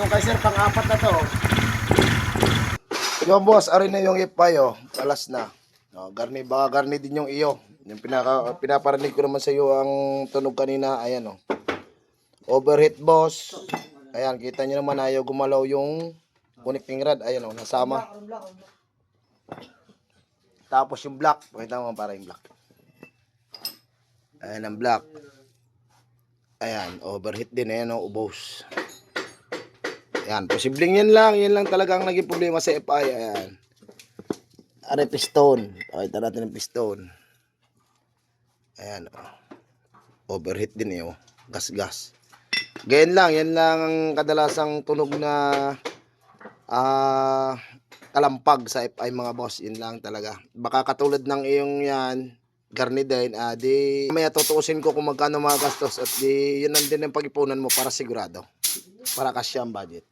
Ito kay sir, pang-apat na to. Yo boss, ari na yung ipayo. Talas na. No, baka garni din yung iyo. Yung pinaparinig ko naman sa iyo ang tunog kanina. Ayan o. Overheat boss. Ayan, kita nyo naman ayaw gumalaw yung connecting rod. Ayan o, nasama. Tapos yung black. Pakita mo para yung black. Ayan ang black. Ayan, overheat din. Ayan o, ubos. Ayan, posibleng yan lang talagang naging problema sa FI. Ayan. Are piston. Pakita natin ang piston. Ayan o. Overheat din eh o. Gas. Ganyan lang, yan lang ang kadalasang tunog na kalampag sa FI mga boss. Yun lang talaga. Baka katulad ng iyong yan, garni din, di may tutuusin ko kung magkano mga gastos at di yun lang din ang pag-ipunan mo para sigurado. Para kasya ang budget.